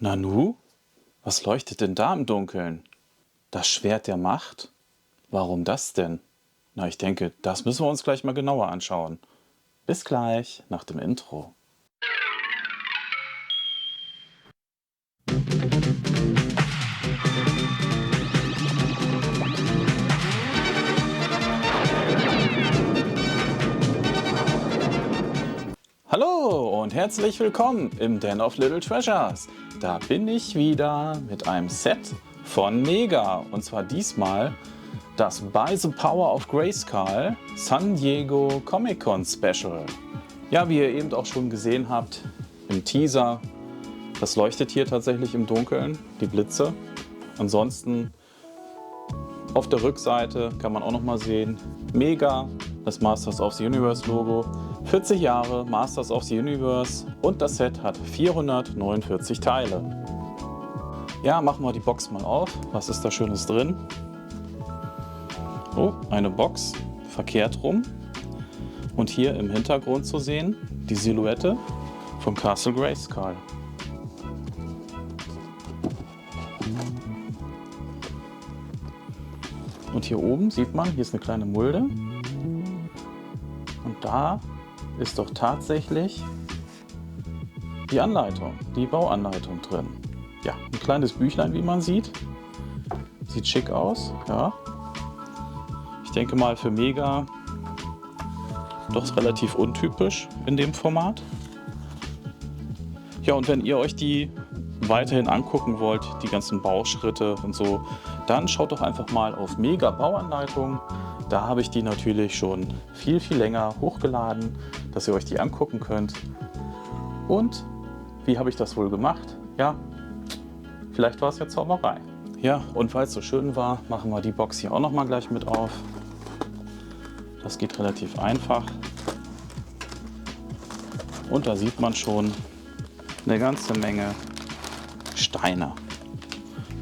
Nanu? Was leuchtet denn da im Dunkeln? Das Schwert der Macht? Warum das denn? Na, ich denke, das müssen wir uns gleich mal genauer anschauen. Bis gleich, nach dem Intro. Hallo und herzlich willkommen im Den of Little Treasures. Da bin ich wieder mit einem Set von Mega. Und zwar diesmal das By the Power of Grayskull San Diego Comic Con Special. Ja, wie ihr eben auch schon gesehen habt im Teaser, das leuchtet hier tatsächlich im Dunkeln, die Blitze. Ansonsten auf der Rückseite kann man auch noch mal sehen, Mega, das Masters of the Universe Logo, 40 Jahre Masters of the Universe und das Set hat 449 Teile. Ja, machen wir die Box mal auf. Was ist da Schönes drin? Oh, eine Box, verkehrt rum. Und hier im Hintergrund zu sehen, die Silhouette von Castle Grayskull. Und hier oben sieht man, hier ist eine kleine Mulde. Und da ist doch tatsächlich die Anleitung, die Bauanleitung drin. Ja, ein kleines Büchlein, wie man sieht. Sieht schick aus, ja. Ich denke mal für Mega doch relativ untypisch in dem Format. Ja, und wenn ihr euch die weiterhin angucken wollt, die ganzen Bauschritte und so, dann schaut doch einfach mal auf Mega Bauanleitung. Da habe ich die natürlich schon viel länger hochgeladen, dass ihr euch die angucken könnt. Und wie habe ich das wohl gemacht? Ja, vielleicht war es ja Zauberei. Ja, und weil es so schön war, machen wir die Box hier auch noch mal gleich mit auf. Das geht relativ einfach. Und da sieht man schon eine ganze Menge Steine.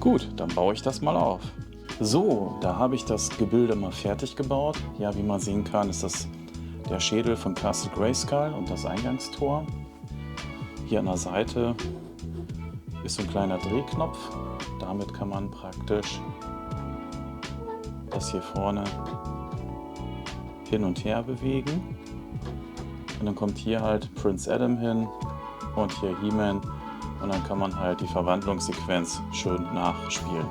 Gut, dann baue ich das mal auf. So, da habe ich das Gebilde mal fertig gebaut. Ja, wie man sehen kann, ist das der Schädel von Castle Grayskull und das Eingangstor. Hier an der Seite ist so ein kleiner Drehknopf. Damit kann man praktisch das hier vorne hin und her bewegen. Und dann kommt hier halt Prince Adam hin und hier He-Man. Und dann kann man halt die Verwandlungssequenz schön nachspielen.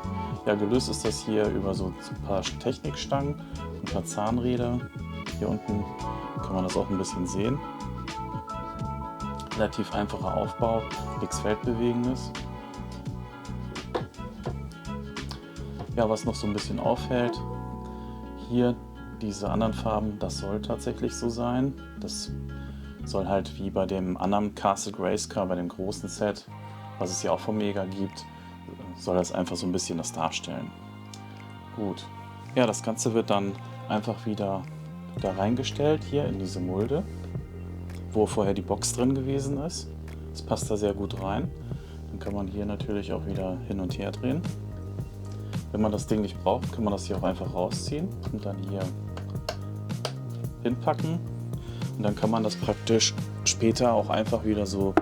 Ja, gelöst ist das hier über so ein paar Technikstangen, ein paar Zahnräder. Hier unten kann man das auch ein bisschen sehen. Relativ einfacher Aufbau, nichts Weltbewegendes. Ja, was noch so ein bisschen auffällt, hier diese anderen Farben, das soll tatsächlich so sein. Das soll halt wie bei dem anderen Castle Grayskull, bei dem großen Set, was es ja auch von Mega gibt, soll das einfach so ein bisschen das darstellen. Gut. Ja, das Ganze wird dann einfach wieder da reingestellt, hier in diese Mulde, wo vorher die Box drin gewesen ist. Das passt da sehr gut rein. Dann kann man hier natürlich auch wieder hin und her drehen. Wenn man das Ding nicht braucht, kann man das hier auch einfach rausziehen und dann hier hinpacken. Und dann kann man das praktisch später auch einfach wieder so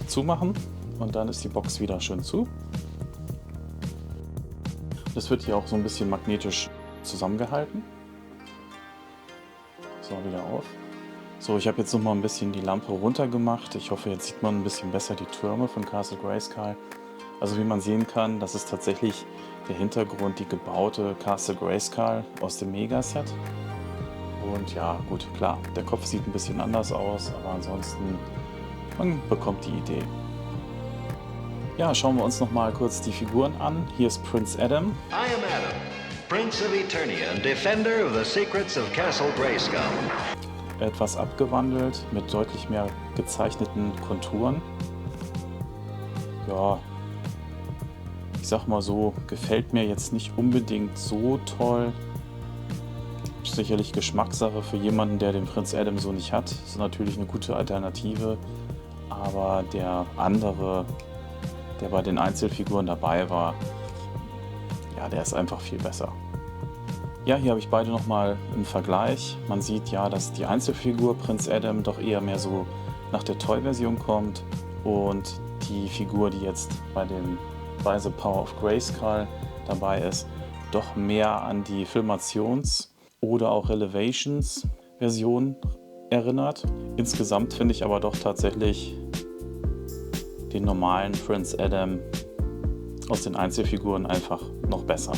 zumachen. Und dann ist die Box wieder schön zu. Das wird hier auch so ein bisschen magnetisch zusammengehalten. So, wieder auf. So, ich habe jetzt noch mal ein bisschen die Lampe runter gemacht. Ich hoffe, jetzt sieht man ein bisschen besser die Türme von Castle Grayskull. Also wie man sehen kann, das ist tatsächlich der Hintergrund, die gebaute Castle Grayskull aus dem Mega-Set. Und ja, gut, klar, der Kopf sieht ein bisschen anders aus, aber ansonsten, man bekommt die Idee. Ja, schauen wir uns noch mal kurz die Figuren an. Hier ist Prince Adam. I am Adam, Prince of Eternia and Defender of the Secrets of Castle Grayskull. Etwas abgewandelt mit deutlich mehr gezeichneten Konturen. Ja, ich sag mal so, gefällt mir jetzt nicht unbedingt so toll. Sicherlich Geschmackssache für jemanden, der den Prinz Adam so nicht hat. Ist natürlich eine gute Alternative. Aber der andere, der bei den Einzelfiguren dabei war, ja, der ist einfach viel besser. Ja, hier habe ich beide nochmal im Vergleich. Man sieht ja, dass die Einzelfigur Prinz Adam doch eher mehr so nach der Toy-Version kommt und die Figur, die jetzt bei The Power of Grayskull dabei ist, doch mehr an die Filmations- oder auch Relevations-Version erinnert. Insgesamt finde ich aber doch tatsächlich den normalen Prince Adam aus den Einzelfiguren einfach noch besser.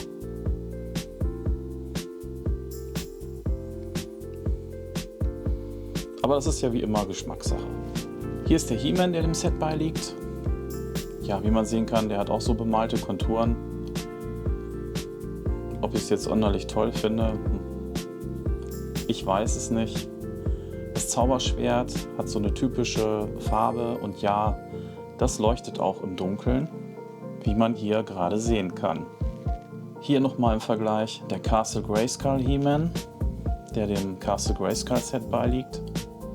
Aber das ist ja wie immer Geschmackssache. Hier ist der He-Man, der dem Set beiliegt. Ja, wie man sehen kann, der hat auch so bemalte Konturen. Ob ich es jetzt sonderlich toll finde, ich weiß es nicht. Das Zauberschwert hat so eine typische Farbe und ja, das leuchtet auch im Dunkeln, wie man hier gerade sehen kann. Hier nochmal im Vergleich der Castle Grayskull He-Man, der dem Castle Grayskull Set beiliegt.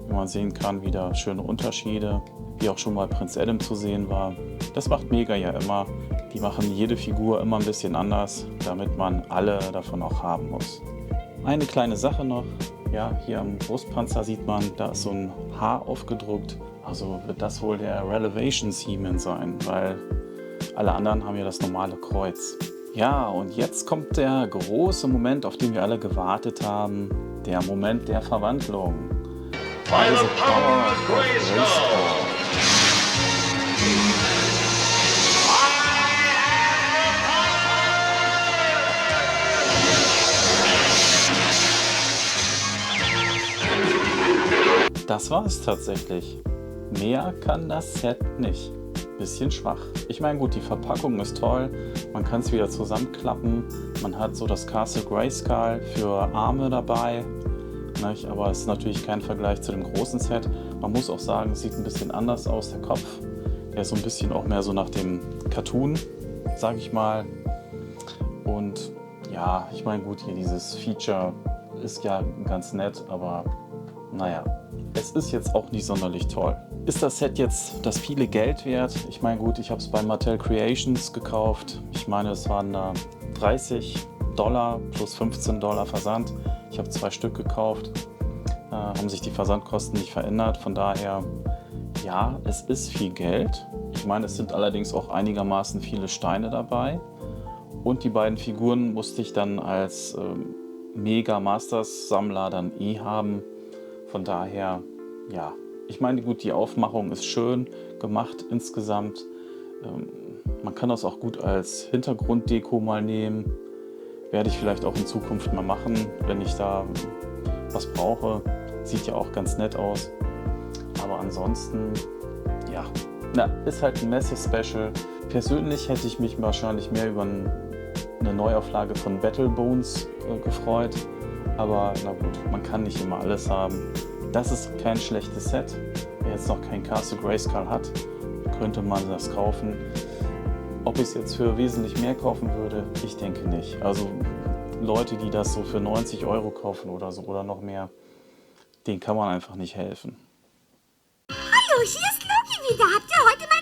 Wie man sehen kann, wieder schöne Unterschiede, wie auch schon mal Prince Adam zu sehen war. Das macht Mega ja immer. Die machen jede Figur immer ein bisschen anders, damit man alle davon auch haben muss. Eine kleine Sache noch. Ja, hier am Brustpanzer sieht man, da ist so ein Haar aufgedruckt. Also wird das wohl der Relevations He-Man sein, weil alle anderen haben ja das normale Kreuz. Ja, und jetzt kommt der große Moment, auf den wir alle gewartet haben. Der Moment der Verwandlung. By the power of Grayskull! Das war es tatsächlich. Mehr kann das Set nicht. Bisschen schwach. Ich meine, gut, die Verpackung ist toll. Man kann es wieder zusammenklappen. Man hat so das Castle Grayskull für Arme dabei. Nicht? Aber es ist natürlich kein Vergleich zu dem großen Set. Man muss auch sagen, es sieht ein bisschen anders aus, der Kopf. Der ist so ein bisschen auch mehr so nach dem Cartoon, sage ich mal. Und ja, ich meine, gut, hier dieses Feature ist ja ganz nett, aber naja, es ist jetzt auch nicht sonderlich toll. Ist das Set jetzt das viele Geld wert? Ich meine, gut, ich habe es bei Mattel Creations gekauft. Ich meine, es waren da $30 plus $15 Versand. Ich habe 2 Stück gekauft. Haben sich die Versandkosten nicht verändert. Von daher, ja, es ist viel Geld. Ich meine, es sind allerdings auch einigermaßen viele Steine dabei. Und die beiden Figuren musste ich dann als Mega Masters Sammler dann haben. Von daher, ja, ich meine, gut, die Aufmachung ist schön gemacht insgesamt. Man kann das auch gut als Hintergrunddeko mal nehmen. Werde ich vielleicht auch in Zukunft mal machen, wenn ich da was brauche. Sieht ja auch ganz nett aus. Aber ansonsten, ja, ist halt ein Messe-Special. Persönlich hätte ich mich wahrscheinlich mehr über eine Neuauflage von Battle Bones gefreut. Aber na gut, man kann nicht immer alles haben. Das ist kein schlechtes Set. Wer jetzt noch kein Castle Grayskull hat, könnte man das kaufen. Ob ich es jetzt für wesentlich mehr kaufen würde, ich denke nicht. Also Leute, die das so für 90 € kaufen oder so oder noch mehr, denen kann man einfach nicht helfen. Hallo, hier ist Loki wieder. Habt ihr heute mal